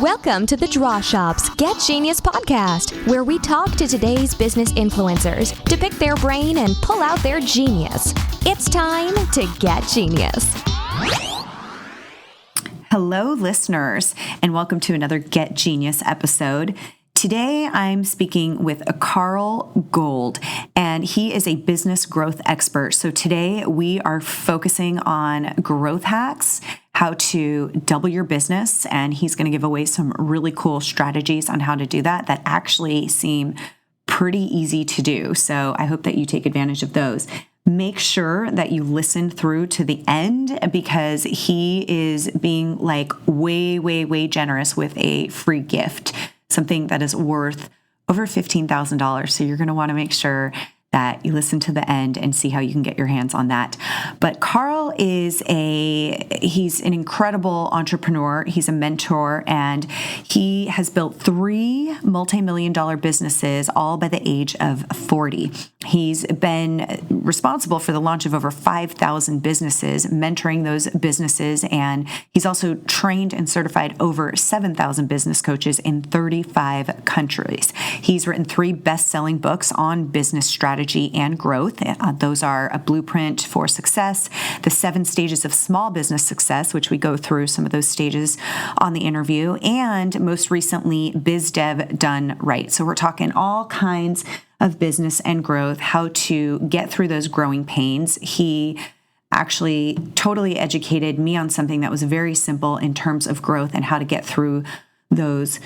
Welcome to the Draw Shop's Get Genius podcast, where we talk to today's business influencers to pick their brain and pull out their genius. It's time to get genius. Hello, listeners, and welcome to another Get Genius episode. Today, I'm speaking with Carl Gould, and he is a business growth expert. So today, we are focusing on growth hacks, how to double your business, and he's going to give away some really cool strategies on how to do that actually seem pretty easy to do. So I hope that you take advantage of those. Make sure that you listen through to the end because he is being way generous with a free gift, something that is worth over $15,000. So you're going to want to make sure that you listen to the end and see how you can get your hands on that. But Carl he's an incredible entrepreneur. He's a mentor, and he has built 3 multi-million-dollar businesses all by the age of 40. He's been responsible for the launch of over 5,000 businesses, mentoring those businesses, and he's also trained and certified over 7,000 business coaches in 35 countries. He's written 3 best-selling books on business strategy and growth. Those are A Blueprint for Success, The 7 Stages of Small Business Success, which we go through some of those stages on the interview, and most recently, Biz Dev Done Right. So we're talking all kinds of business and growth, how to get through those growing pains. He actually totally educated me on something that was very simple in terms of growth and how to get through those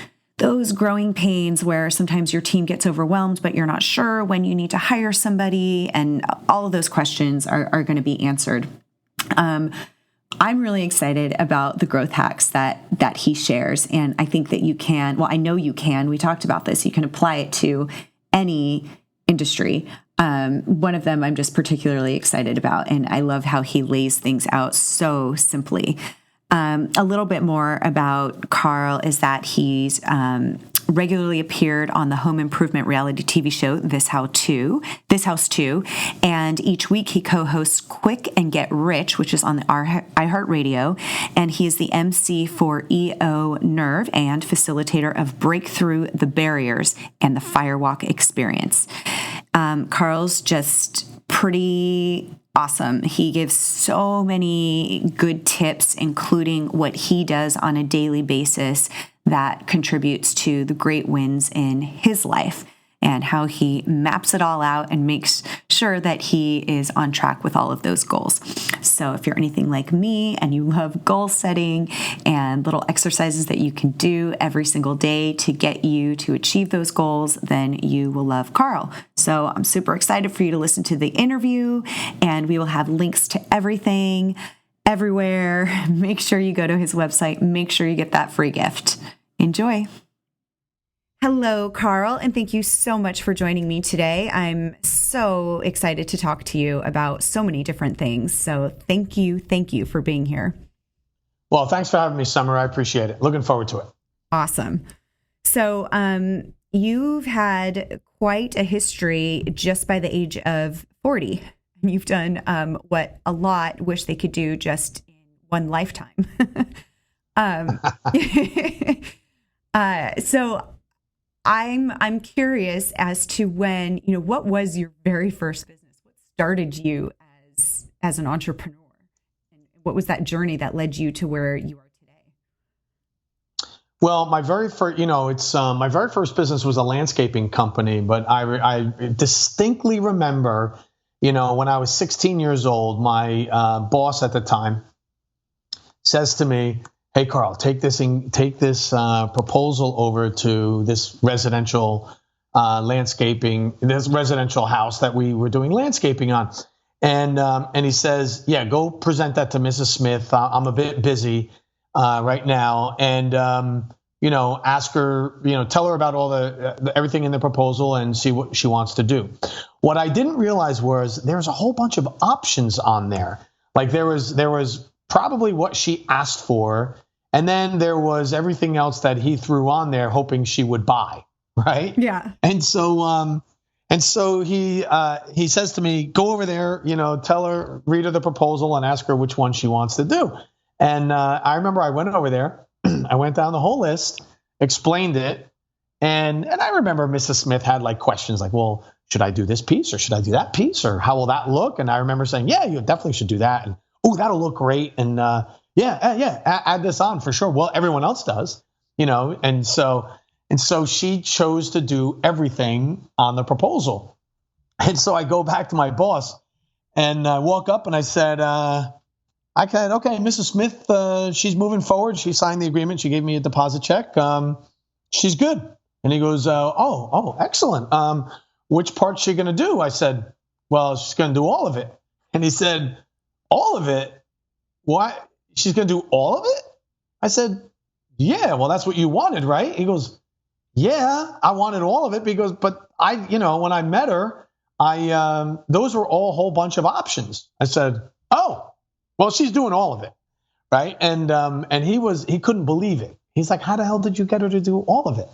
growing pains where sometimes your team gets overwhelmed, but you're not sure when you need to hire somebody, and all of those questions are going to be answered. I'm really excited about the growth hacks that he shares, and I think that you can, well, I know you can, we talked about this, you can apply it to any industry. One of them I'm just particularly excited about, and I love how he lays things out so simply. A little bit more about Carl is that he's regularly appeared on the home improvement reality TV show This House Too, and each week he co-hosts Quick and Get Rich, which is on the iHeartRadio, and he is the MC for EO Nerve and facilitator of Break Through the Barriers and the Firewalk Experience. Carl's just pretty awesome. He gives so many good tips, including what he does on a daily basis that contributes to the great wins in his life and how he maps it all out and makes sure that he is on track with all of those goals. So if you're anything like me and you love goal setting and little exercises that you can do every single day to get you to achieve those goals, then you will love Carl. So I'm super excited for you to listen to the interview, and we will have links to everything, everywhere. Make sure you go to his website. Make sure you get that free gift. Enjoy. Hello, Carl, and thank you so much for joining me today. I'm so excited to talk to you about so many different things. So thank you for being here. Well, thanks for having me, Summer. I appreciate it. Looking forward to it. Awesome. So you've had quite a history just by the age of 40. You've done what a lot wish they could do just in one lifetime. So I'm curious as to when, what was your very first business? What started you as an entrepreneur? And what was that journey that led you to where you are today? Well, my very first, my very first business was a landscaping company, but I distinctly remember, when I was 16 years old, my boss at the time says to me, "Hey, Carl, take this proposal over to this residential this residential house that we were doing landscaping on." And he says, "Yeah, go present that to Mrs. Smith. I'm a bit busy right now. And, ask her, tell her about all everything in the proposal and see what she wants to do." What I didn't realize was there's a whole bunch of options on there. Like there was probably what she asked for, and then there was everything else that he threw on there hoping she would buy, right? Yeah. And so he says to me, "Go over there, tell her, read her the proposal and ask her which one she wants to do." And I remember I went over there I went down the whole list, explained it. And I remember Mrs. Smith had like questions like, well, should I do this piece or should I do that piece or how will that look? And I remember saying, yeah, you definitely should do that. And, oh, that'll look great. And add this on for sure. Well, everyone else does, and so she chose to do everything on the proposal. And so I go back to my boss and I walk up and I said, okay, Mrs. Smith, she's moving forward. She signed the agreement. She gave me a deposit check. She's good. And he goes, oh, excellent. Which part's she going to do? I said, well, she's going to do all of it. And he said, all of it? Why? She's going to do all of it? I said, yeah, well, that's what you wanted, right? He goes, yeah, I wanted all of it because, but when I met her, those were all a whole bunch of options. I said, oh, well, she's doing all of it. Right. And he couldn't believe it. He's like, how the hell did you get her to do all of it?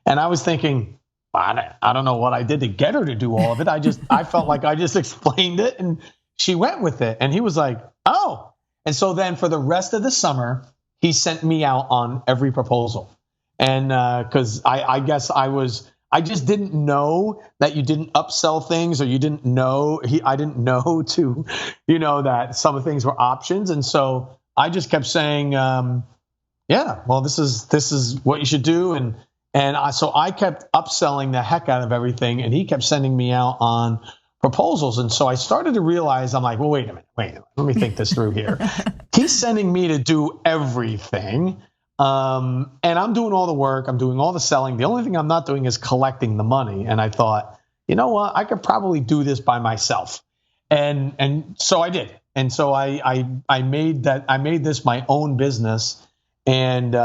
And I was thinking, I don't know what I did to get her to do all of it. I felt like I just explained it and she went with it. And he was like, oh. And so then for the rest of the summer, he sent me out on every proposal. And because I guess I just didn't know that you didn't upsell things or you didn't know, I didn't know to, that some of the things were options. And so I just kept saying, yeah, well, this is what you should do. So I kept upselling the heck out of everything. And he kept sending me out on proposals. And so I started to realize, I'm like, well, wait a minute. Let me think this through here. He's sending me to do everything. And I'm doing all the work. I'm doing all the selling. The only thing I'm not doing is collecting the money. And I thought, you know what? I could probably do this by myself. And so I did. And so I made this my own business. And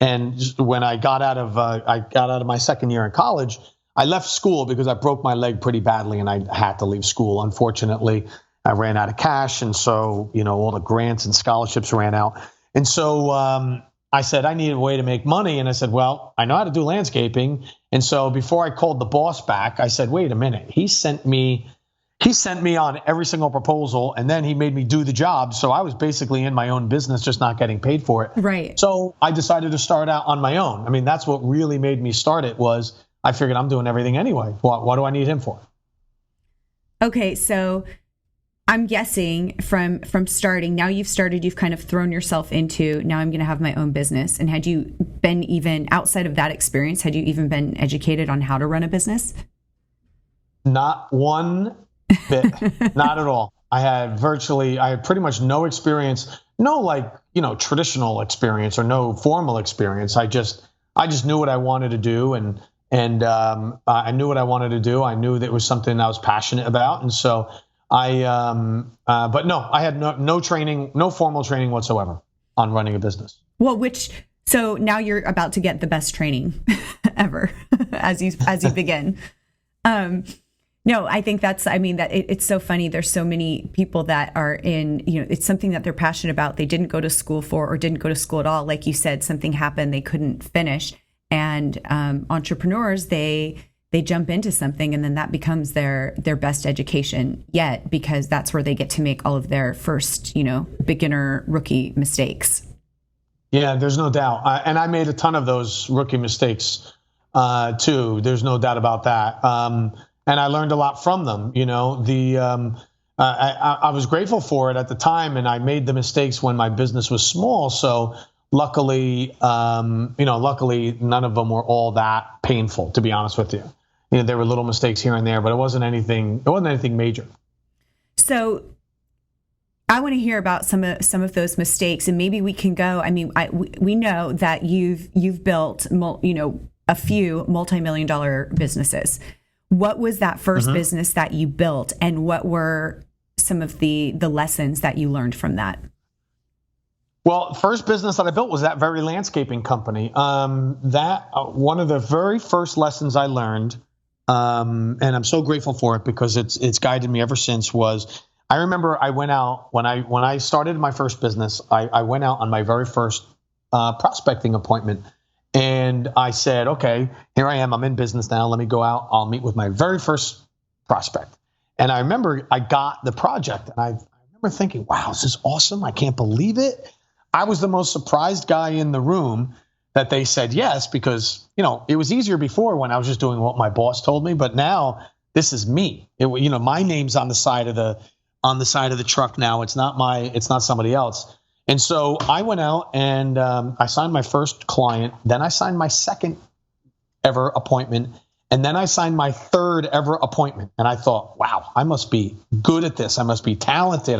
and just when I got out of my second year in college, I left school because I broke my leg pretty badly and I had to leave school. Unfortunately, I ran out of cash. And so, all the grants and scholarships ran out. And so I said, I needed a way to make money. And I said, well, I know how to do landscaping. And so before I called the boss back, I said, wait a minute. He sent me on every single proposal and then he made me do the job. So I was basically in my own business, just not getting paid for it. Right. So I decided to start out on my own. I mean, that's what really made me start it was I figured I'm doing everything anyway. What do I need him for? Okay. So I'm guessing from starting, now you've kind of thrown yourself into, now I'm going to have my own business. And had you been even outside of that experience, had you even been educated on how to run a business? Not one bit, not at all. I had pretty much no experience, no traditional experience or no formal experience. I just knew what I wanted to do and I knew what I wanted to do. I knew that it was something I was passionate about. And so but no, I had no training, no formal training whatsoever on running a business. Well, so now you're about to get the best training ever as you begin. No, I think it's so funny. There's so many people that are in, it's something that they're passionate about. They didn't go to school for, or didn't go to school at all. Like you said, something happened, they couldn't finish. And entrepreneurs, they jump into something and then that becomes their best education yet, because that's where they get to make all of their first, beginner rookie mistakes. Yeah, there's no doubt. And I made a ton of those rookie mistakes too. There's no doubt about that. And I learned a lot from them. I was grateful for it at the time, and I made the mistakes when my business was small. So luckily, none of them were all that painful, to be honest with you. There were little mistakes here and there, but it wasn't anything major. So I want to hear about some of those mistakes, and maybe we can go. I mean, we know that you've built, a few multi-million-dollar businesses. What was that first business that you built, and what were some of the lessons that you learned from that? Well, first business that I built was that very landscaping company. One of the very first lessons I learned, and I'm so grateful for it because it's guided me ever since, was I remember I went out when I started my first business. I went out on my very first prospecting appointment. And I said, okay, here I am. I'm in business now. Let me go out. I'll meet with my very first prospect. And I remember I got the project, and I remember remember thinking, wow, this is awesome. I can't believe it. I was the most surprised guy in the room that they said yes, because, it was easier before when I was just doing what my boss told me, but now this is me. My name's on the side of the truck now. It's not somebody else. And so I went out and I signed my first client. Then I signed my second ever appointment. And then I signed my third ever appointment. And I thought, wow, I must be good at this. I must be talented.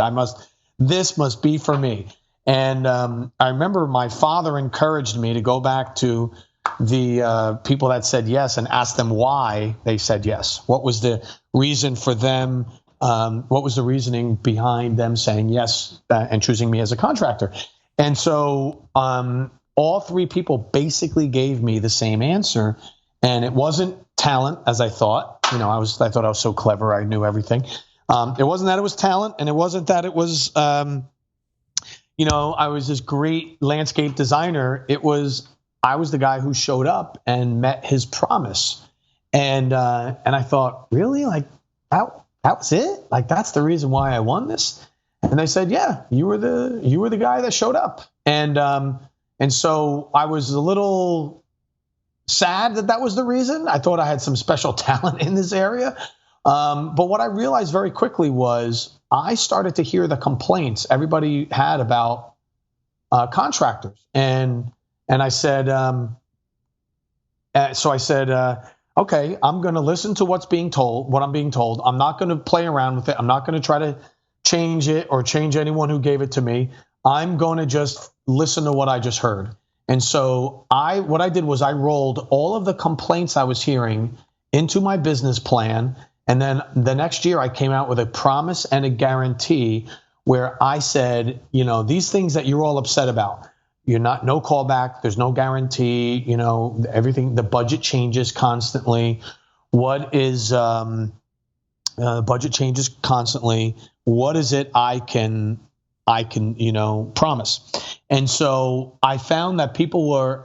This must be for me. And I remember my father encouraged me to go back to the people that said yes and ask them why they said yes. What was the reason for them? What was the reasoning behind them saying yes and choosing me as a contractor? And so all three people basically gave me the same answer. And it wasn't talent, as I thought. I thought I was so clever. I knew everything. It wasn't that it was talent, and it wasn't that it was, I was this great landscape designer. I was the guy who showed up and met his promise. And I thought, really? Like, that was it? Like, that's the reason why I won this? And they said, yeah, you were the guy that showed up. And so I was a little sad that was the reason. I thought I had some special talent in this area. But what I realized very quickly was I started to hear the complaints everybody had about contractors. And I said, okay, I'm going to listen to what I'm being told. I'm not going to play around with it. I'm not going to try to change it or change anyone who gave it to me. I'm going to just listen to what I just heard. And so what I did was I rolled all of the complaints I was hearing into my business plan. And then the next year I came out with a promise and a guarantee where I said, these things that you're all upset about, no callback, there's no guarantee, everything, the budget changes constantly. Budget changes constantly. What is it I can promise? And so I found that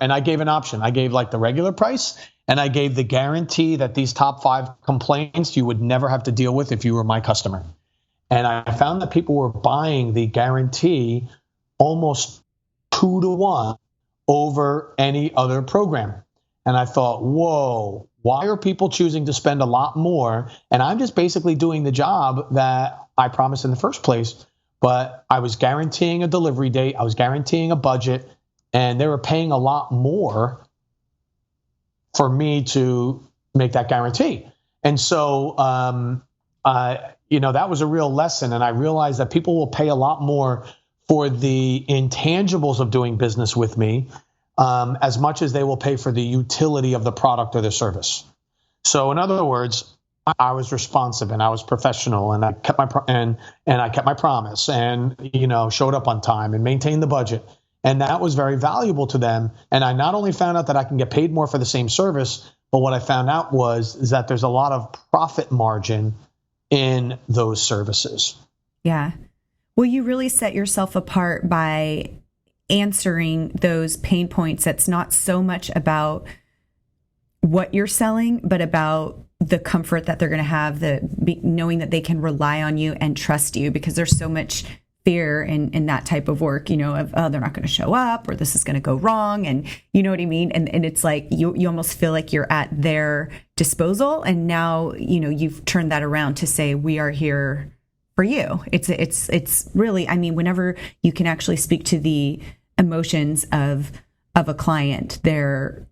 and I gave an option. I gave like the regular price, and I gave the guarantee that these top 5 complaints you would never have to deal with if you were my customer. And I found that people were buying the guarantee almost 2-to-1 over any other program. And I thought, whoa, why are people choosing to spend a lot more? And I'm just basically doing the job that I promised in the first place. But I was guaranteeing a delivery date. I was guaranteeing a budget, and they were paying a lot more for me to make that guarantee. And so, that was a real lesson. And I realized that people will pay a lot more for the intangibles of doing business with me, as much as they will pay for the utility of the product or the service. So in other words, I was responsive and I was professional, and I kept my promise, and showed up on time and maintained the budget, and that was very valuable to them. And I not only found out that I can get paid more for the same service, but what I found out is that there's a lot of profit margin in those services. Yeah. Well, you really set yourself apart by answering those pain points. That's not so much about what you're selling, but about the comfort that they're going to have, knowing that they can rely on you and trust you, because there's so much fear in that type of work, of, oh, they're not going to show up, or this is going to go wrong. And you know what I mean? And it's like, you almost feel like you're at their disposal. And now, you've turned that around to say, we are here for you. It's really, whenever you can actually speak to the emotions of a client, they're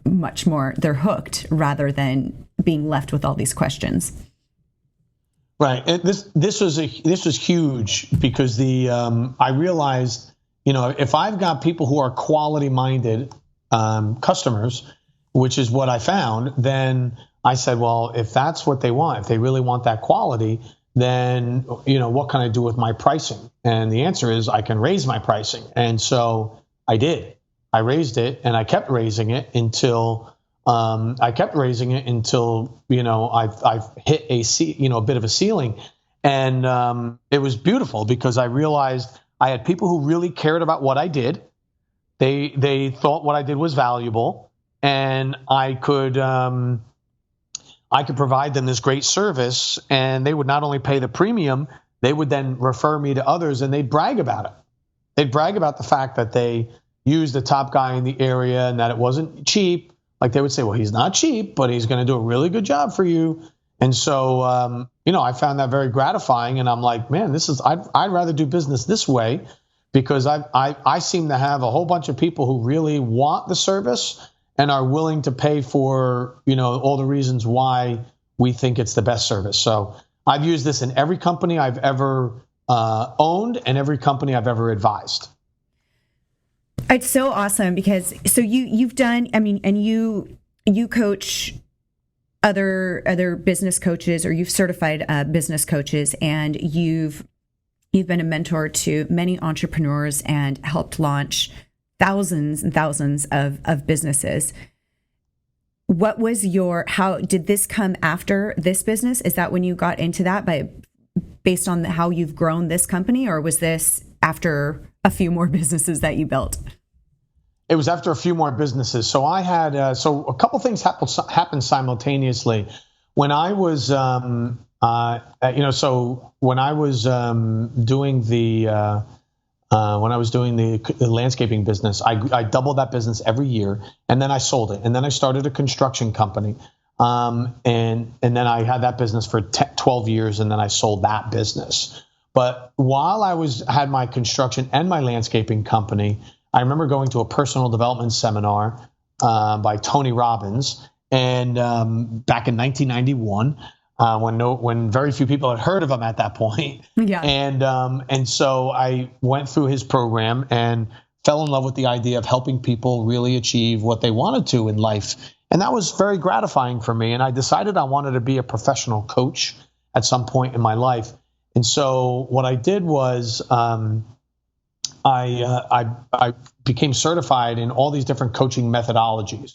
much more, they're hooked rather than being left with all these questions. Right. This was huge, because I realized, if I've got people who are quality minded customers, which is what I found, then I said, well, if that's what they want, if they really want that quality, then, what can I do with my pricing? And the answer is I can raise my pricing. And so I did. I raised it, and I kept raising it until I've hit a bit of a ceiling. And it was beautiful, because I realized I had people who really cared about what I did. They thought what I did was valuable, and I could provide them this great service, and they would not only pay the premium, they would then refer me to others, and they'd brag about it. They'd brag about the fact that they used the top guy in the area and that it wasn't cheap. Like they would say, well, he's not cheap, but he's going to do a really good job for you. And so, I found that very gratifying. And I'm like, man, I'd rather do business this way, because I seem to have a whole bunch of people who really want the service and are willing to pay for, all the reasons why we think it's the best service. So I've used this in every company I've ever owned and every company I've ever advised. It's so awesome because you've done, and you coach other business coaches, or you've certified business coaches, and you've been a mentor to many entrepreneurs and helped launch thousands and thousands of businesses. What was how did this come after this business? Is that when you got into that based on how you've grown this company, or was this after a few more businesses that you built? It was after a few more businesses. So I had, a couple things happened simultaneously. When I was, when I was doing the landscaping business, I doubled that business every year, and then I sold it, and then I started a construction company, and then I had that business for 12 years, and then I sold that business. But while I had my construction and my landscaping company, I remember going to a personal development seminar by Tony Robbins, and back in 1991, when very few people had heard of him at that point. Yeah. And so I went through his program and fell in love with the idea of helping people really achieve what they wanted to in life. And that was very gratifying for me. And I decided I wanted to be a professional coach at some point in my life. And so what I did was I became certified in all these different coaching methodologies.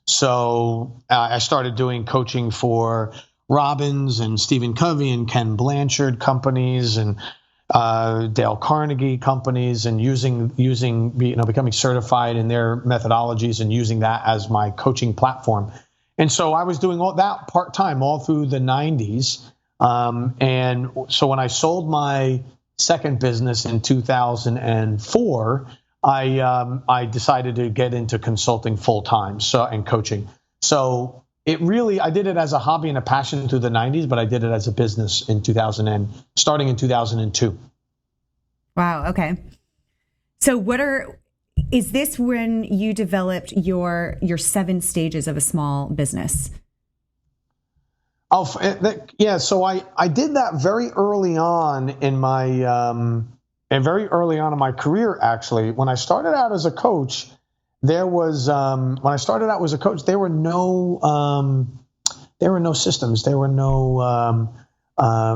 So I started doing coaching for Robbins and Stephen Covey and Ken Blanchard companies and Dale Carnegie companies, and becoming certified in their methodologies and using that as my coaching platform. And so I was doing all that part-time all through the 90s. And so when I sold my second business in 2004, I decided to get into consulting full-time and coaching. So I did it as a hobby and a passion through the 90s, but I did it as a business starting in 2002. Wow. Okay. So is this when you developed your 7 stages of a small business? Yeah. So I did that very early on in my career. Actually, when I started out as a coach, there were no systems, there were no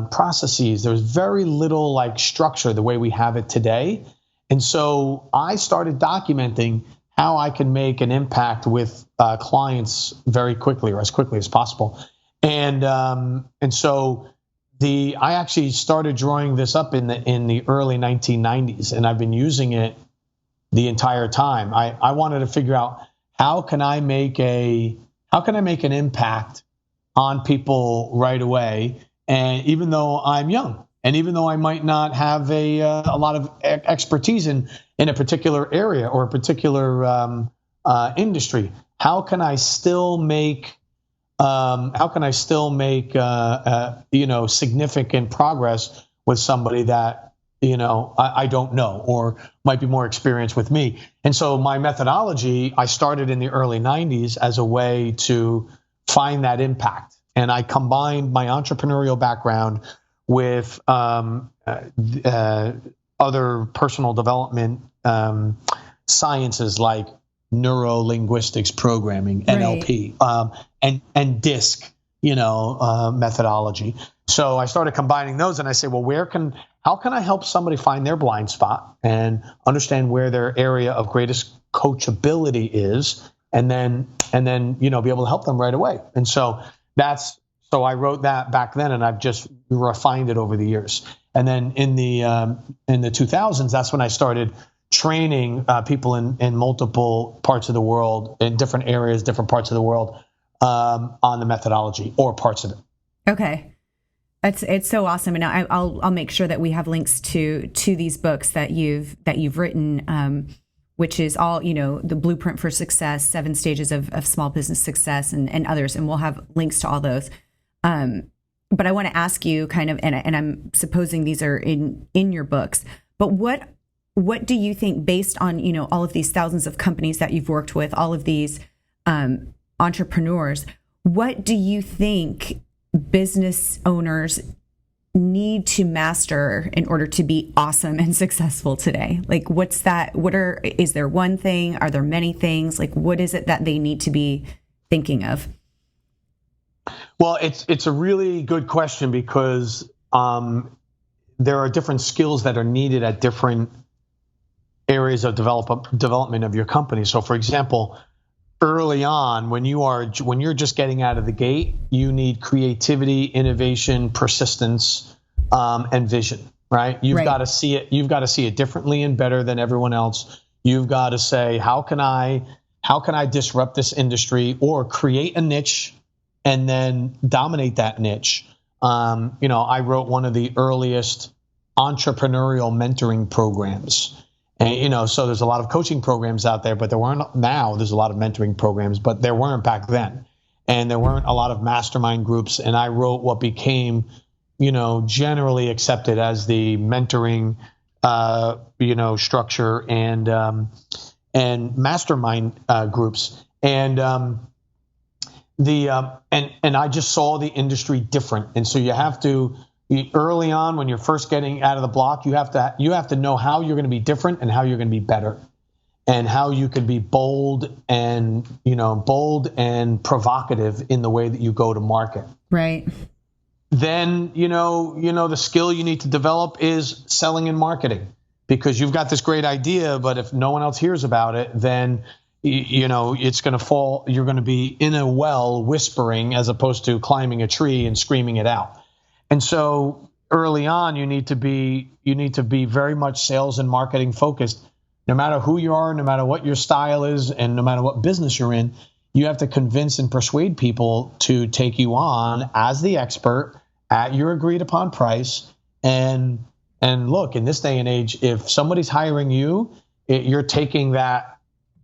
processes. There was very little structure the way we have it today. And so I started documenting how I can make an impact with clients very quickly, or as quickly as possible. And so I actually started drawing this up in the early 1990s, and I've been using it the entire time. I wanted to figure out how can I make an impact on people right away, and even though I'm young, and even though I might not have a lot of expertise in a particular area or a particular industry, how can I still make significant progress with somebody that I don't know or might be more experienced with me? And so my methodology, I started in the early 90s as a way to find that impact. And I combined my entrepreneurial background with other personal development sciences like neuro-linguistics programming, NLP, and DISC, methodology. So I started combining those, and I say, well, how can I help somebody find their blind spot and understand where their area of greatest coachability is, and then be able to help them right away. And so I wrote that back then, and I've just refined it over the years. And then in the 2000s, that's when I started training people in multiple parts of the world, in different areas, different parts of the world, on the methodology or parts of it. Okay. It's so awesome, and I'll make sure that we have links to these books that you've written, which is all, the Blueprint for Success, 7 Stages of Small Business Success, and others, and we'll have links to all those. But I want to ask you kind of, and I'm supposing these are in your books, but what do you think, based on all of these thousands of companies that you've worked with, all of these entrepreneurs, what do you think business owners need to master in order to be awesome and successful today? Like, what's that? Is there one thing? Are there many things? Like, what is it that they need to be thinking of? Well, it's a really good question, because there are different skills that are needed at different areas of development of your company. So, for example, early on, when you're just getting out of the gate, you need creativity, innovation, persistence, and vision. Right? You've got to see it. You've got to see it differently and better than everyone else. You've got to say, how can I disrupt this industry, or create a niche and then dominate that niche? I wrote one of the earliest entrepreneurial mentoring programs. And, so there's a lot of coaching programs out there, but there weren't. Now there's a lot of mentoring programs, but there weren't back then. And there weren't a lot of mastermind groups. And I wrote what became, generally accepted as the mentoring, structure and mastermind groups. And I just saw the industry different. And so you have to, early on, when you're first getting out of the block, you have to know how you're going to be different and how you're going to be better, and how you can be bold and provocative in the way that you go to market. Right. Then, the skill you need to develop is selling and marketing, because you've got this great idea, but if no one else hears about it, then it's going to fall. You're going to be in a well whispering, as opposed to climbing a tree and screaming it out. And so early on, you need to be very much sales and marketing focused. No matter who you are, no matter what your style is, and no matter what business you're in, you have to convince and persuade people to take you on as the expert at your agreed upon price. And look, in this day and age, if somebody's hiring you, you're taking that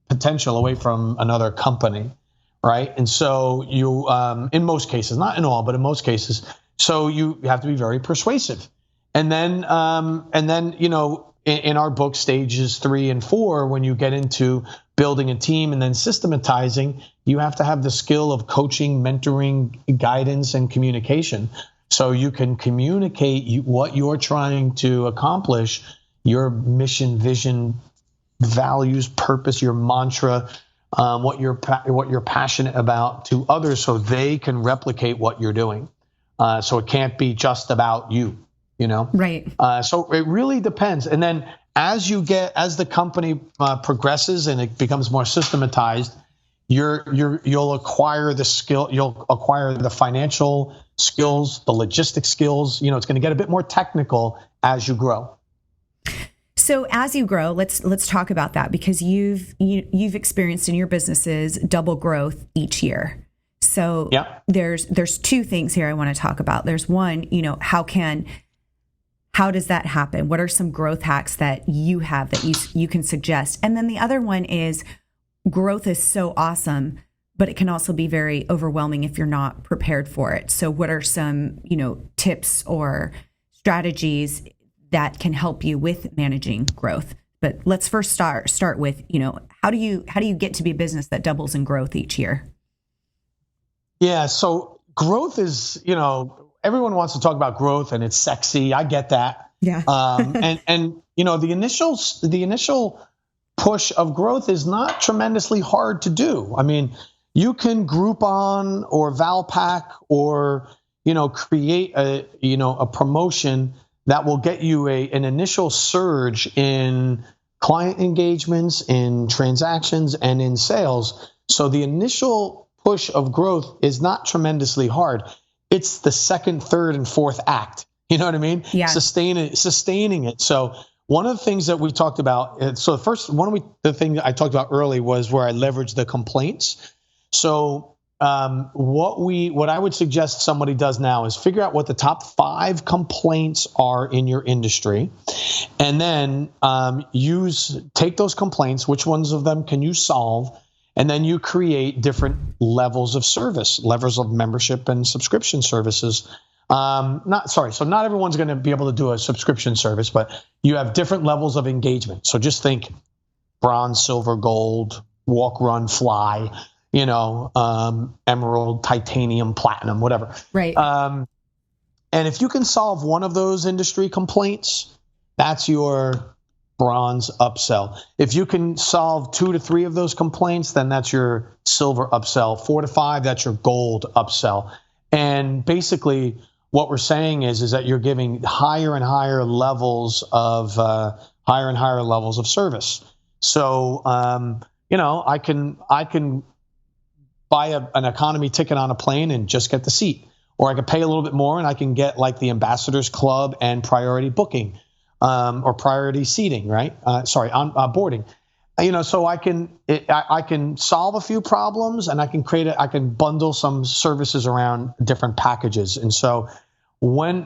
potential away from another company, right? And so you, in most cases, not in all, but in most cases, so you have to be very persuasive. And then, in our book, stages 3 and 4, when you get into building a team and then systematizing, you have to have the skill of coaching, mentoring, guidance, and communication. So you can communicate what you're trying to accomplish, your mission, vision, values, purpose, your mantra, what you're passionate about, to others, so they can replicate what you're doing. So it can't be just about you, Right. So it really depends. And then as the company progresses and it becomes more systematized, you'll acquire the skill, you'll acquire the financial skills, the logistic skills. It's going to get a bit more technical as you grow. So as you grow, let's talk about that, because you've experienced in your businesses double growth each year. So there's 2 things here I want to talk about. There's one, how does that happen? What are some growth hacks that you have that you can suggest? And then the other one is, growth is so awesome, but it can also be very overwhelming if you're not prepared for it. So what are some, tips or strategies that can help you with managing growth? But let's first start with, how do you get to be a business that doubles in growth each year? Yeah. So growth is, everyone wants to talk about growth and it's sexy. I get that. Yeah. And the initial push of growth is not tremendously hard to do. I mean, you can Groupon or Valpak or, create a promotion that will get you an initial surge in client engagements, in transactions, and in sales. So the initial push of growth is not tremendously hard. It's the second, third, and fourth act. You know what I mean? Yeah. Sustaining it. So one of the things that we talked about, the thing that I talked about early was where I leveraged the complaints. So what I would suggest somebody does now is figure out what the top 5 complaints are in your industry, and then take those complaints. Which ones of them can you solve? And then you create different levels of service, levels of membership and subscription services. So not everyone's going to be able to do a subscription service, but you have different levels of engagement. So just think bronze, silver, gold, walk, run, fly, emerald, titanium, platinum, whatever. Right. And if you can solve one of those industry complaints, that's your bronze upsell. If you can solve 2 to 3 of those complaints, then that's your silver upsell. 4 to 5, that's your gold upsell. And basically what we're saying is that you're giving higher and higher levels of service. So, I can buy an economy ticket on a plane and just get the seat, or I could pay a little bit more and I can get like the Ambassadors Club and priority booking, or priority seating, right? On boarding. So I can solve a few problems, and I can bundle some services around different packages. And so a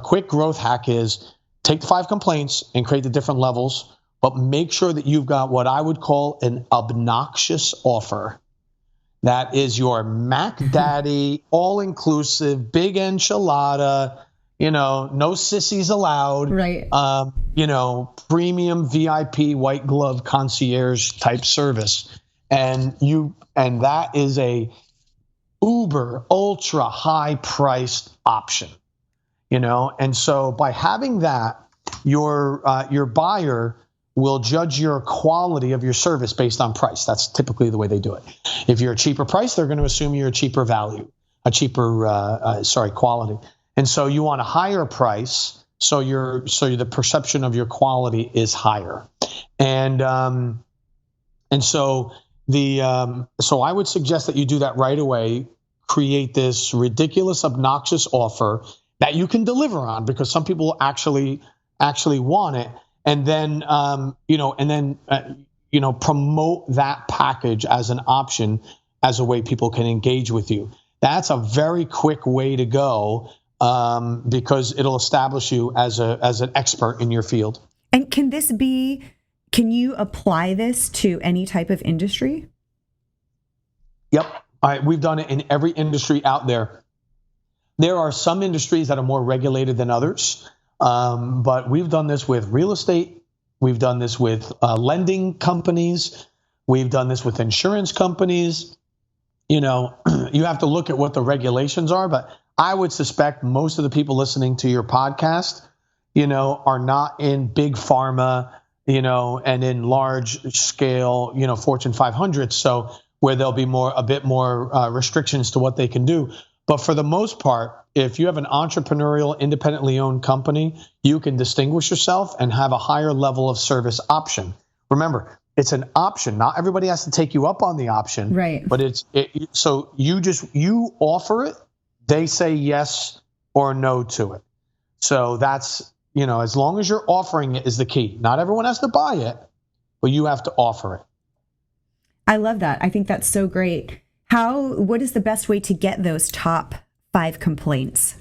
quick growth hack is take the 5 complaints and create the different levels, but make sure that you've got what I would call an obnoxious offer. That is your Mac Daddy, all-inclusive, big enchilada, no sissies allowed. Right. Premium VIP white glove concierge type service. And that is a uber ultra high priced option, And so by having that, your buyer will judge your quality of your service based on price. That's typically the way they do it. If you're a cheaper price, they're going to assume you're a cheaper value, quality. And so you want a higher price, so the perception of your quality is higher. And so I would suggest that you do that right away. Create this ridiculous, obnoxious offer that you can deliver on, because some people actually want it. And then, promote that package as an option, as a way people can engage with you. That's a very quick way to go, because it'll establish you as an expert in your field. And can you apply this to any type of industry? Yep. We've done it in every industry out there. There are some industries that are more regulated than others. But we've done this with real estate. We've done this with lending companies. We've done this with insurance companies. You have to look at what the regulations are, but I would suspect most of the people listening to your podcast, are not in big pharma, and in large scale, Fortune 500. So where there'll be a bit more restrictions to what they can do. But for the most part, if you have an entrepreneurial, independently owned company, you can distinguish yourself and have a higher level of service option. Remember, it's an option. Not everybody has to take you up on the option. Right. But so you offer it, they say yes or no to it. So that's, as long as you're offering it is the key. Not everyone has to buy it, but you have to offer it. I love that. I think that's so great. What is the best way to get those top 5 complaints?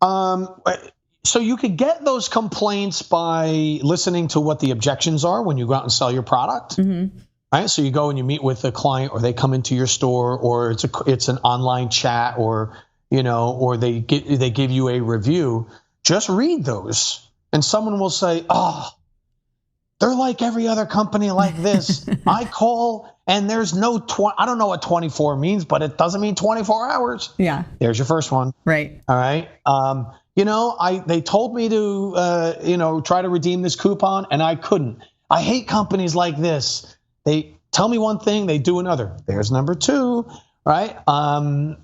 So you could get those complaints by listening to what the objections are when you go out and sell your product. Mm-hmm. Right? So you go and you meet with a client, or they come into your store, or it's an online chat, or they give you a review. Just read those, and someone will say, "Oh, they're like every other company like this. I call and there's no I don't know what 24 means, but it doesn't mean 24 hours. Yeah. There's your first one. Right. All right. They told me to, try to redeem this coupon, and I couldn't. I hate companies like this. They tell me one thing, they do another. There's number 2, right? I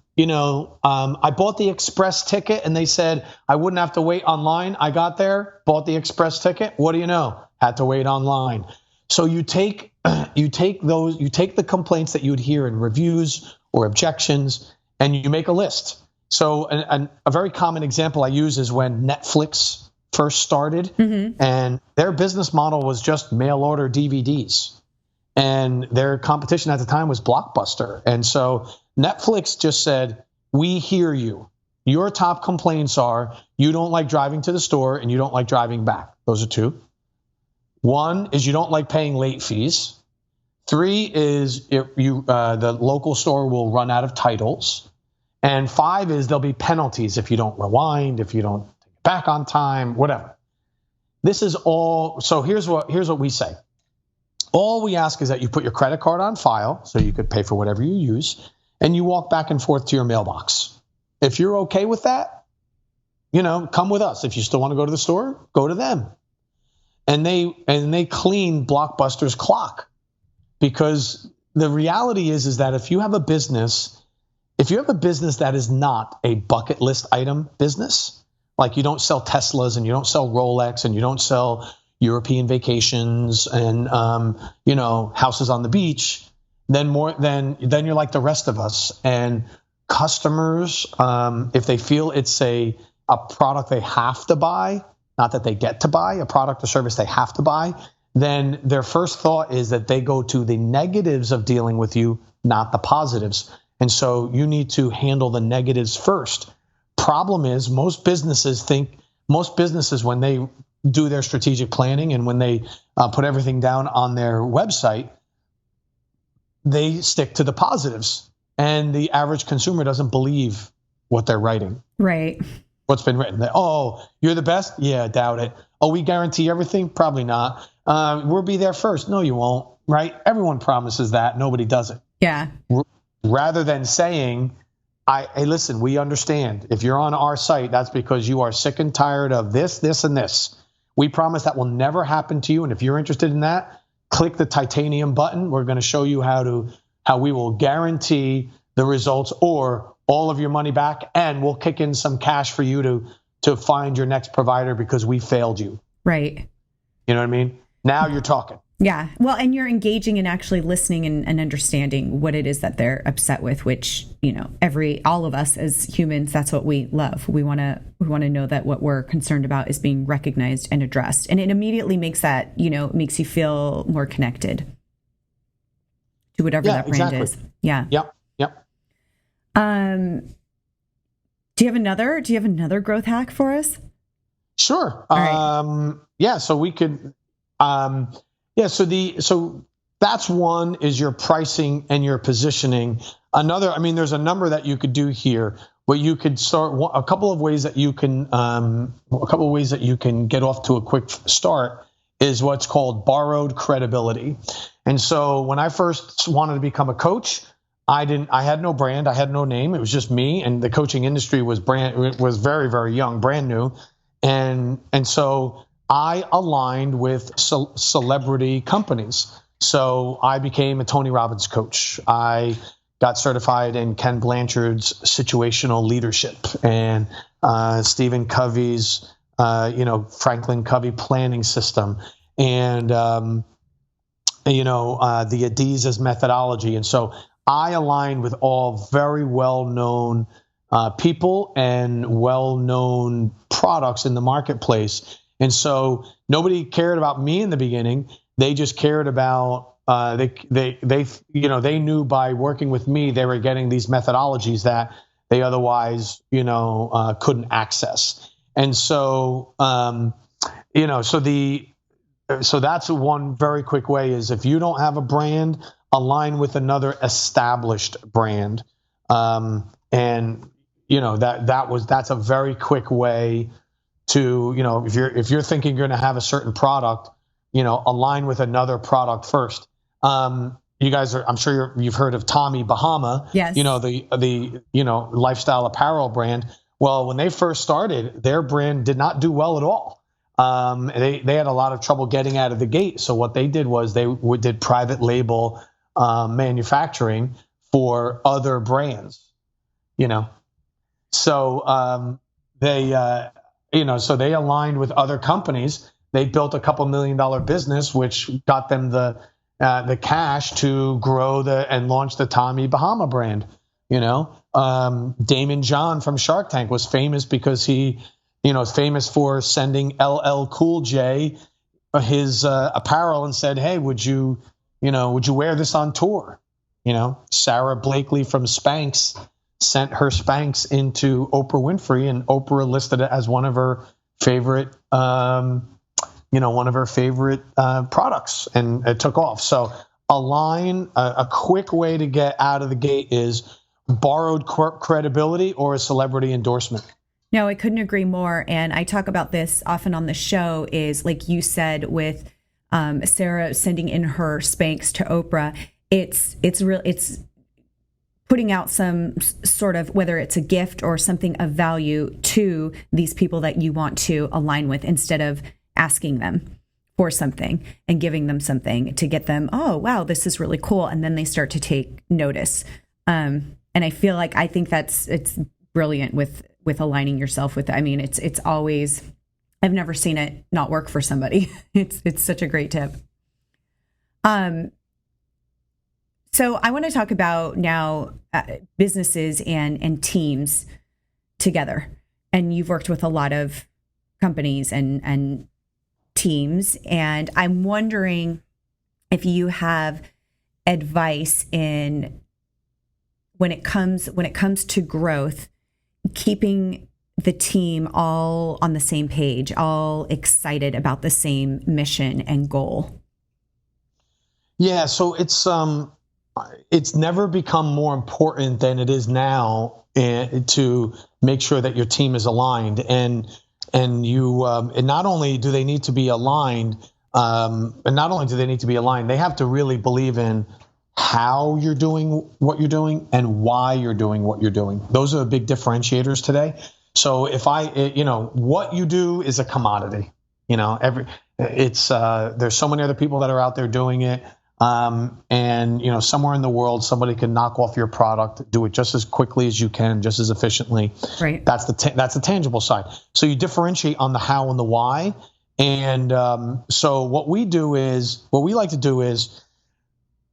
bought the express ticket and they said I wouldn't have to wait online. I got there, bought the express ticket. What do you know? Had to wait online. So you take the complaints that you'd hear in reviews or objections, and you make a list. So a very common example I use is when Netflix first started, mm-hmm. and their business model was just mail order DVDs. and their competition at the time was Blockbuster. And so Netflix just said, we hear you. Your top complaints are you don't like driving to the store and you don't like driving back. Those are two. One is you don't like paying late fees. Three is the local store will run out of titles. And five is there'll be penalties if you don't rewind, if you don't take it back on time, whatever. This is all. So here's what we say. All we ask is that you put your credit card on file so you could pay for whatever you use, and you walk back and forth to your mailbox. If you're okay with that, come with us. If you still want to go to the store, go to them. And they clean Blockbuster's clock, because the reality is that if you have a business that is not a bucket list item business, like you don't sell Teslas and you don't sell Rolex and you don't sell European vacations and houses on the beach, then you're like the rest of us. And customers, if they feel it's a product they have to buy, not that they get to buy, a product or service they have to buy, then their first thought is that they go to the negatives of dealing with you, not the positives. And so you need to handle the negatives first. Problem is, most businesses, when they do their strategic planning and when they put everything down on their website, they stick to the positives. And the average consumer doesn't believe what they're writing. Right. What's been written. Oh, you're the best? Yeah, doubt it. Oh, we guarantee everything? Probably not. We'll be there first. No, you won't. Right? Everyone promises that. Nobody does it. Yeah. Rather than saying, hey, listen, we understand. If you're on our site, that's because you are sick and tired of this, this, and this. We promise that will never happen to you. And if you're interested in that, click the titanium button. We're going to show you how we will guarantee the results or all of your money back, and we'll kick in some cash for you to find your next provider because we failed you. Right. You know what I mean? Now you're talking. Yeah. Well, and you're engaging and actually listening and understanding what it is that they're upset with, which, all of us as humans, that's what we love. We want to know that what we're concerned about is being recognized and addressed. And it immediately makes that, makes you feel more connected to whatever that brand is. Yeah. Yep. Do you have another growth hack for us? Sure. Right. Yeah. So we could. So that's one is your pricing and your positioning. Another, there's a number that you could do here, but you could start a couple of ways that you can get off to a quick start is what's called borrowed credibility. And so when I first wanted to become a coach, I had no brand, I had no name. It was just me, and the coaching industry was very, very young, brand new. And so I aligned with celebrity companies. So I became a Tony Robbins coach. I got certified in Ken Blanchard's situational leadership and Stephen Covey's, Franklin Covey planning system, and the Adiz's methodology. And so I aligned with all very well-known people and well-known products in the marketplace. And so nobody cared about me in the beginning. They just cared about they knew by working with me they were getting these methodologies that they otherwise couldn't access. And so so that's one very quick way is if you don't have a brand, align with another established brand. That's a very quick way to, if you're thinking you're going to have a certain product, align with another product first. You guys I'm sure you've heard of Tommy Bahama. Yes. The lifestyle apparel brand. Well, when they first started, their brand did not do well at all. They had a lot of trouble getting out of the gate. So what they did was they did private label manufacturing for other brands, So they aligned with other companies. They built a couple $1 million business, which got them the cash to grow and launch the Tommy Bahama brand. Damon John from Shark Tank was famous because he, is famous for sending LL Cool J his apparel and said, "Hey, would you would you wear this on tour? Sarah Blakely from Spanx sent her Spanx into Oprah Winfrey, and Oprah listed it as one of her favorite, products, and it took off. So a quick way to get out of the gate is borrowed credibility or a celebrity endorsement. No, I couldn't agree more. And I talk about this often on the show, is like you said with Sarah sending in her Spanx to Oprah. It's putting out some sort of, whether it's a gift or something of value to these people that you want to align with, instead of asking them for something and giving them something to get them, oh, wow, this is really cool. And then they start to take notice. And I think it's brilliant with aligning yourself with, it's always, I've never seen it not work for somebody. It's such a great tip. So I want to talk about now businesses and teams together. And you've worked with a lot of companies and teams. And I'm wondering if you have advice in when it comes to growth, keeping the team all on the same page, all excited about the same mission and goal. Yeah, so it's never become more important than it is now to make sure that your team is aligned, and not only do they need to be aligned, they have to really believe in how you're doing what you're doing and why you're doing what you're doing. Those are the big differentiators today. So if what you do is a commodity, there's so many other people that are out there doing it. And somewhere in the world, somebody can knock off your product, do it just as quickly as you can, just as efficiently. Right. That's the tangible side. So you differentiate on the how and the why. And so what we like to do is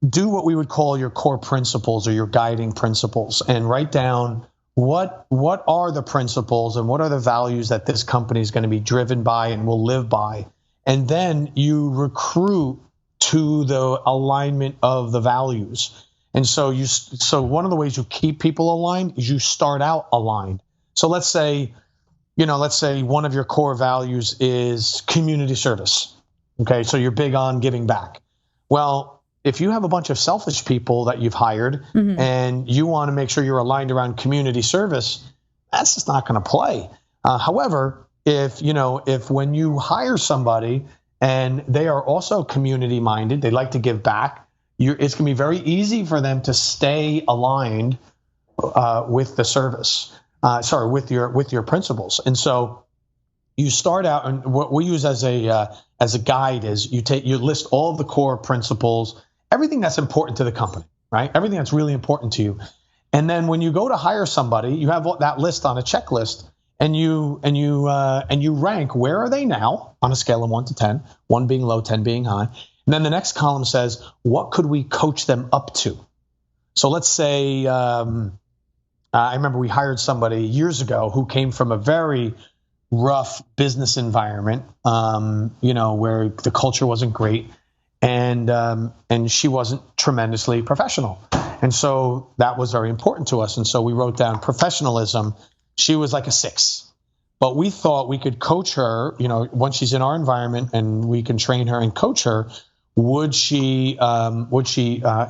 do what we would call your core principles or your guiding principles, and write down what are the principles and what are the values that this company is going to be driven by and will live by. And then you recruit to the alignment of the values. And so one of the ways you keep people aligned is you start out aligned. So let's say one of your core values is community service. Okay. So you're big on giving back. Well, if you have a bunch of selfish people that you've hired, mm-hmm. and you want to make sure you're aligned around community service, that's just not going to play. However, if when you hire somebody and they are also community minded, they like to give back, it's going to be very easy for them to stay aligned with the service. With your principles. And so you start out, and what we use as a guide is you list all of the core principles, everything that's important to the company, right? Everything that's really important to you. And then when you go to hire somebody, you have that list on a checklist, and you rank where are they now on a scale of 1 to 10, 1 being low, 10 being high. And then the next column says, what could we coach them up to? So let's say, I remember we hired somebody years ago who came from a very rough business environment, where the culture wasn't great, and she wasn't tremendously professional. And so that was very important to us. And so we wrote down professionalism. She was like a 6, but we thought we could coach her, once she's in our environment and we can train her and coach her, would she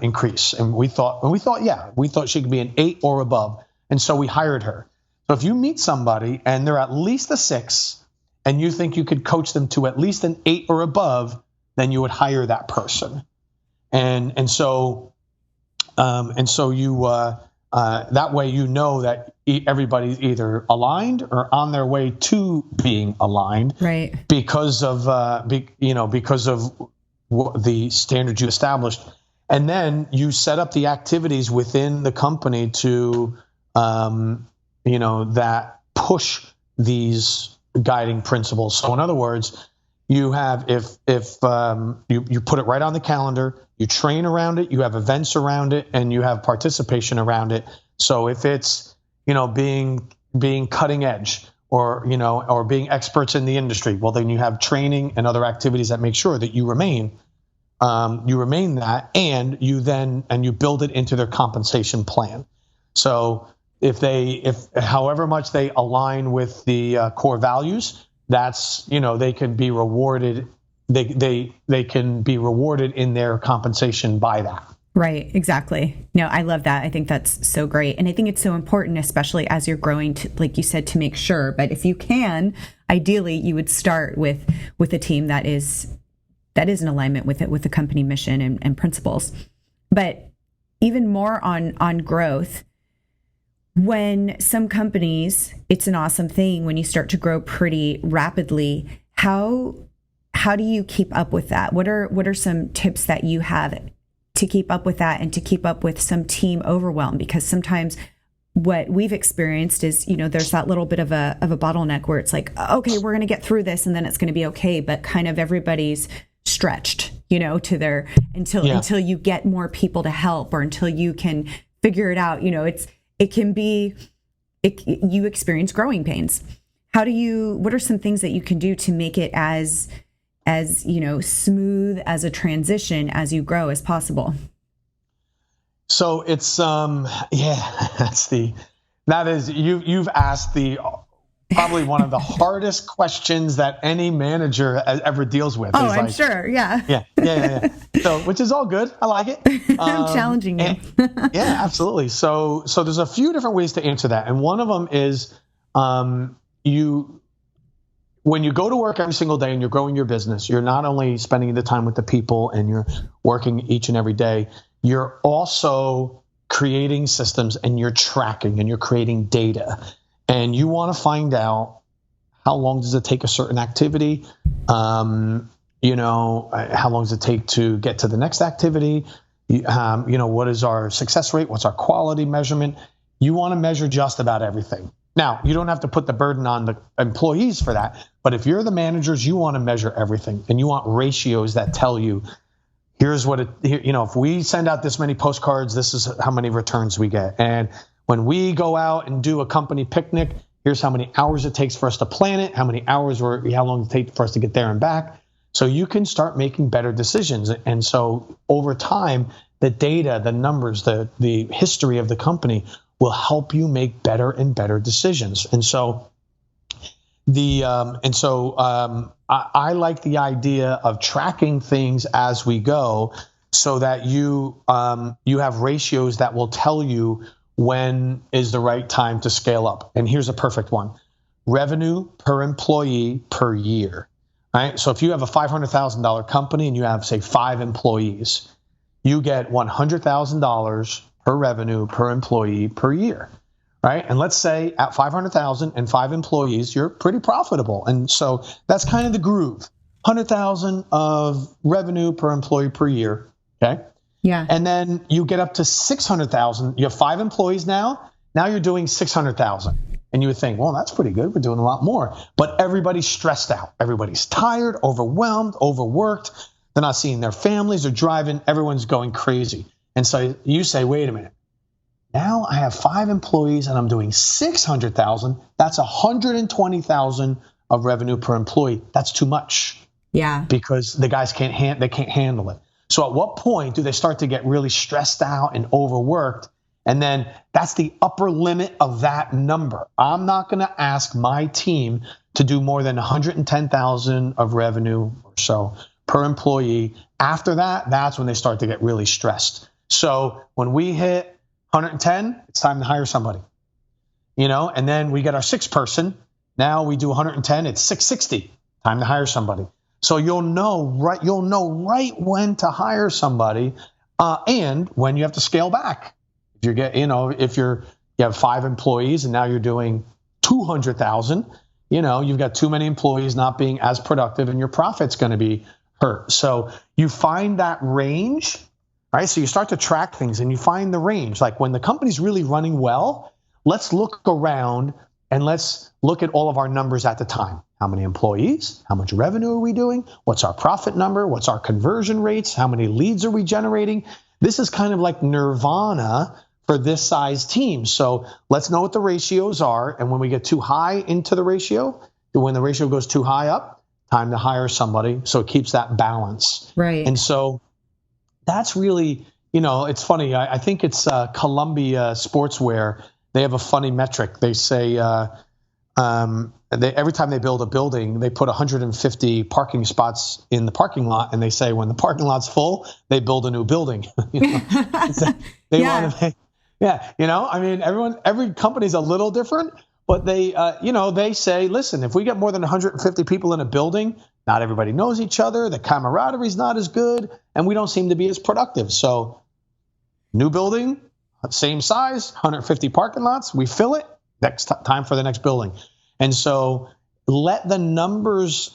increase? And we thought she could be an 8 or above. And so we hired her. So if you meet somebody and they're at least a 6 and you think you could coach them to at least an 8 or above, then you would hire that person. And so you that way that everybody's either aligned or on their way to being aligned, right? Because of the standards you established, and then you set up the activities within the company to that push these guiding principles. So in other words, you have, if you put it right on the calendar, you train around it, you have events around it, and you have participation around it. So if it's, being cutting edge or being experts in the industry, well, then you have training and other activities that make sure that you remain you remain that, and you build it into their compensation plan. So if however much they align with the core values, that's, they can be rewarded. They can be rewarded in their compensation by that. Right, exactly. No, I love that. I think that's so great. And I think it's so important, especially as you're growing, to, like you said, to make sure. But if you can, ideally, you would start with a team that is in alignment with it, with the company mission and principles. But even more on growth, when some companies, it's an awesome thing when you start to grow pretty rapidly. How do you keep up with that? What are some tips that you have to keep up with that and to keep up with some team overwhelm? Because sometimes what we've experienced is, there's that little bit of a bottleneck where it's like, okay, we're going to get through this and then it's going to be okay. But kind of everybody's stretched, to their, until you get more people to help, or until you can figure it out. You experience growing pains. What are some things that you can do to make it as smooth as a transition as you grow as possible? So it's, you've asked probably one of the hardest questions that any manager ever deals with. Oh, I'm sure. Yeah. Yeah. So, which is all good. I like it. I'm challenging you. Yeah, absolutely. So there's a few different ways to answer that. And one of them is, when you go to work every single day and you're growing your business, you're not only spending the time with the people and you're working each and every day, you're also creating systems and you're tracking and you're creating data. And you want to find out, how long does it take a certain activity? How long does it take to get to the next activity? What is our success rate? What's our quality measurement? You want to measure just about everything. Now, you don't have to put the burden on the employees for that, but if you're the managers, you want to measure everything, and you want ratios that tell you, here's what if we send out this many postcards, this is how many returns we get. And when we go out and do a company picnic, here's how many hours it takes for us to plan it, how long it takes for us to get there and back. So you can start making better decisions. And so over time, the data, the numbers, the history of the company will help you make better and better decisions. And so I like the idea of tracking things as we go, so that you have ratios that will tell you when is the right time to scale up. And here's a perfect one: revenue per employee per year. Right? So if you have a $500,000 company and you have, say, 5 employees, you get $100,000 per revenue per employee per year. Right? And let's say at 500,000 and 5 employees, you're pretty profitable. And so that's kind of the groove. 100,000 of revenue per employee per year. Okay. Yeah. And then you get up to 600,000. You have 5 employees now. Now you're doing 600,000. And you would think, well, that's pretty good. We're doing a lot more. But everybody's stressed out. Everybody's tired, overwhelmed, overworked. They're not seeing their families. They're driving. Everyone's going crazy. And so you say, wait a minute. Now I have 5 employees and I'm doing 600,000. That's 120,000 of revenue per employee. That's too much. Yeah. Because the guys can't handle it. So at what point do they start to get really stressed out and overworked? And then that's the upper limit of that number. I'm not going to ask my team to do more than 110,000 of revenue or so per employee. After that, that's when they start to get really stressed. So when we hit 110, it's time to hire somebody. And then we get our 6th person. Now we do 110, it's 660. Time to hire somebody. So you'll know right when to hire somebody, and when you have to scale back. If you have 5 employees and now you're doing 200,000, you've got too many employees not being as productive, and your profit's going to be hurt. So you find that range, right? So you start to track things and you find the range. Like when the company's really running well, let's look around and let's look at all of our numbers at the time. How many employees? How much revenue are we doing? What's our profit number? What's our conversion rates? How many leads are we generating? This is kind of like nirvana for this size team. So let's know what the ratios are. And when we get too high into the ratio, when the ratio goes too high up, time to hire somebody. So it keeps that balance. Right. And so that's really, it's funny. I think it's Columbia Sportswear. They have a funny metric. They say every time they build a building, they put 150 parking spots in the parking lot, and they say when the parking lot's full, they build a new building. They want to, I mean, every company's a little different, but they say, listen, if we get more than 150 people in a building, not everybody knows each other, the camaraderie's not as good, and we don't seem to be as productive. So, new building, same size, 150 parking lots, we fill it, time for the next building. And so the numbers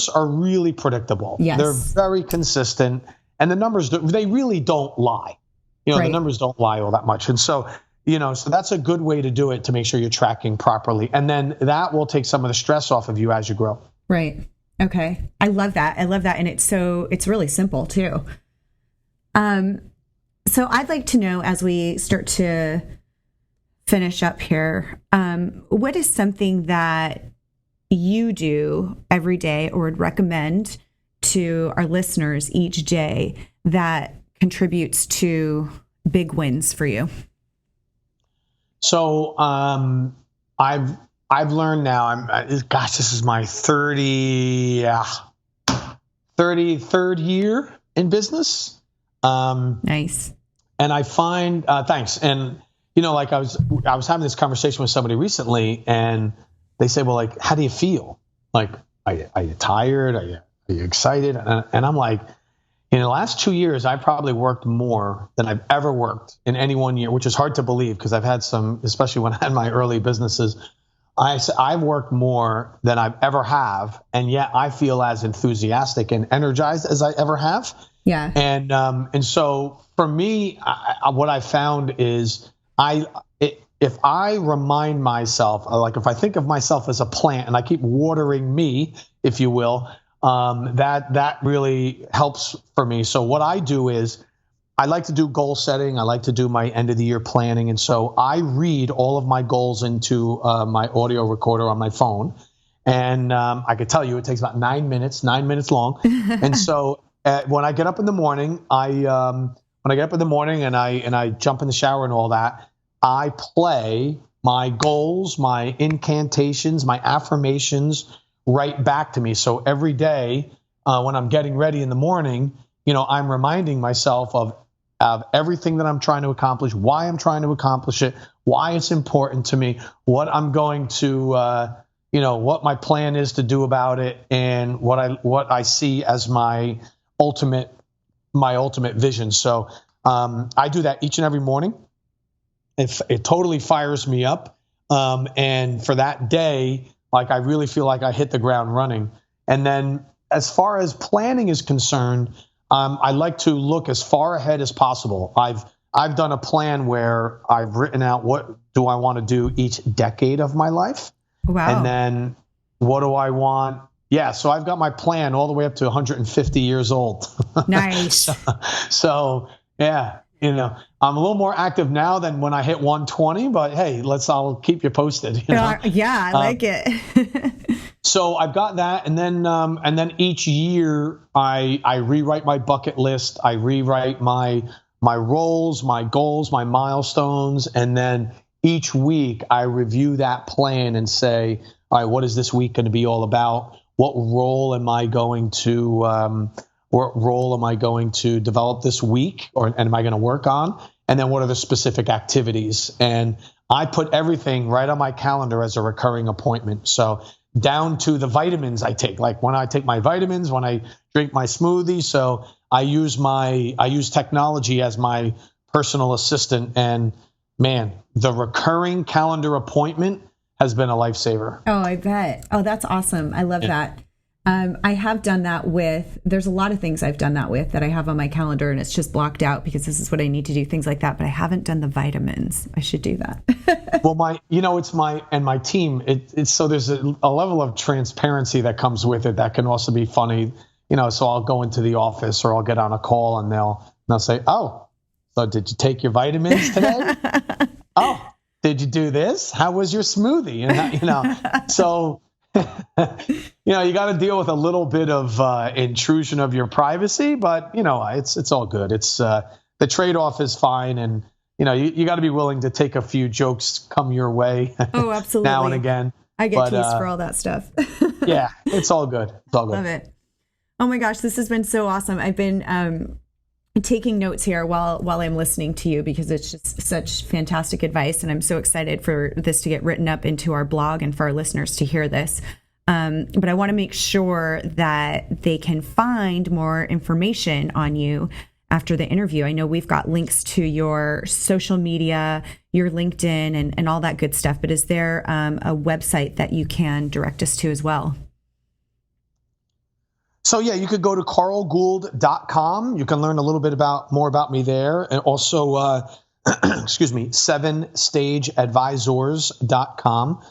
are really predictable. Yes. They're very consistent, and the numbers, they really don't lie. The numbers don't lie all that much. And so, so that's a good way to do it, to make sure you're tracking properly. And then that will take some of the stress off of you as you grow. Right. Okay. I love that. And it's really simple too. So I'd like to know, as we start to finish up here, what is something that you do every day or would recommend to our listeners each day that contributes to big wins for you? So I've learned now, this is my 33rd year in business. Nice. And I find, thanks. And, like I was having this conversation with somebody recently, and they say, well, like, how do you feel? Like, are you tired? Are you excited? And I'm like, in the last 2 years, I probably worked more than I've ever worked in any one year, which is hard to believe, because I've had some, especially when I had my early businesses, I've worked more than I've ever have, and yet I feel as enthusiastic and energized as I ever have. Yeah. And so for me, what I found is if I remind myself, like if I think of myself as a plant and I keep watering me, if you will, that really helps for me. So what I do is I like to do goal setting. I like to do my end of the year planning. And so I read all of my goals into my audio recorder on my phone. And I could tell you it takes about 9 minutes long. And so when I get up in the morning, and I jump in the shower and all that, I play my goals, my incantations, my affirmations right back to me. So every day when I'm getting ready in the morning, I'm reminding myself of everything that I'm trying to accomplish, why I'm trying to accomplish it, why it's important to me, what I'm going to, what my plan is to do about it, and what I see as my ultimate vision. So I do that each and every morning. It totally fires me up. And for that day, like, I really feel like I hit the ground running. And then as far as planning is concerned, I like to look as far ahead as possible. I've done a plan where I've written out what do I want to do each decade of my life. Wow. And then what do I want? Yeah. So I've got my plan all the way up to 150 years old. Nice. so yeah, I'm a little more active now than when I hit 120, but hey, I'll keep you posted. Yeah, I like it. So I've got that. And then each year I rewrite my bucket list. I rewrite my roles, my goals, my milestones. And then each week I review that plan and say, all right, what is this week going to be all about? What role am I going to develop this week, and am I going to work on? And then what are the specific activities? And I put everything right on my calendar as a recurring appointment. So down to the vitamins I take, like when I take my vitamins, when I drink my smoothie. So I use technology as my personal assistant, and man, the recurring calendar appointment has been a lifesaver. Oh, I bet. Oh, that's awesome. I love that. I have done that there's a lot of things I've done that with that I have on my calendar, and it's just blocked out because this is what I need to do, things like that. But I haven't done the vitamins. I should do that. Well, my team, it's so there's a level of transparency that comes with it that can also be funny. So I'll go into the office or I'll get on a call and they'll say, oh, so did you take your vitamins today? Oh, did you do this? How was your smoothie? And so You got to deal with a little bit of intrusion of your privacy, but it's all good. It's the trade-off is fine, and you got to be willing to take a few jokes come your way. Oh, absolutely. Now and again. I get teased for all that stuff. Yeah, it's all good. It's all good. Love it. Oh my gosh, this has been so awesome. I've been taking notes here while I'm listening to you, because it's just such fantastic advice, and I'm so excited for this to get written up into our blog and for our listeners to hear this. But I want to make sure that they can find more information on you after the interview. I know we've got links to your social media, your LinkedIn, and all that good stuff. But is there a website that you can direct us to as well? So yeah, you could go to carlgould.com. You can learn a little bit more about me there, and also, excuse me, 7stageadvisors.com.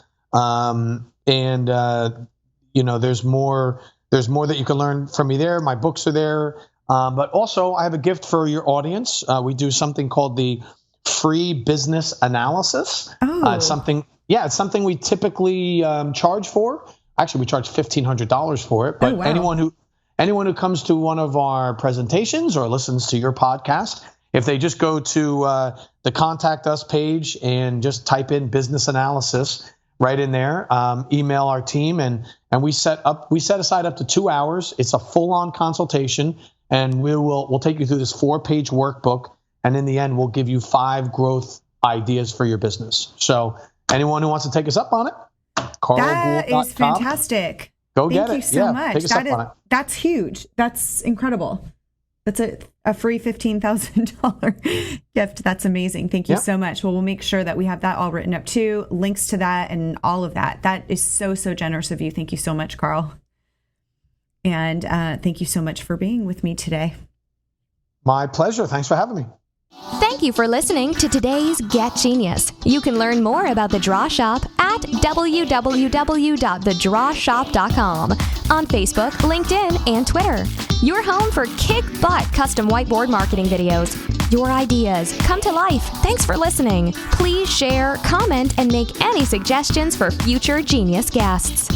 There's more that you can learn from me there. My books are there. But also, I have a gift for your audience. We do something called the free business analysis. Oh. It's something we typically charge for. Actually, we charge $1,500 for it. But anyone who comes to one of our presentations or listens to your podcast, if they just go to the contact us page and just type in business analysis right in there, email our team, and we set aside up to 2 hours. It's a full-on consultation, and we'll take you through this 4-page workbook, and in the end, we'll give you 5 growth ideas for your business. So anyone who wants to take us up on it, That is fantastic. Go get it. Thank you so much. Take us up on it. That's huge. That's incredible. That's a free $15,000 gift. That's amazing. Thank you so much. Well, we'll make sure that we have that all written up too, links to that and all of that. That is so, so generous of you. Thank you so much, Carl. And thank you so much for being with me today. My pleasure. Thanks for having me. Thank you for listening to today's Get Genius. You can learn more about The Draw Shop at www.thedrawshop.com on Facebook, LinkedIn, and Twitter. Your home for kick-butt custom whiteboard marketing videos. Your ideas come to life. Thanks for listening. Please share, comment, and make any suggestions for future Genius guests.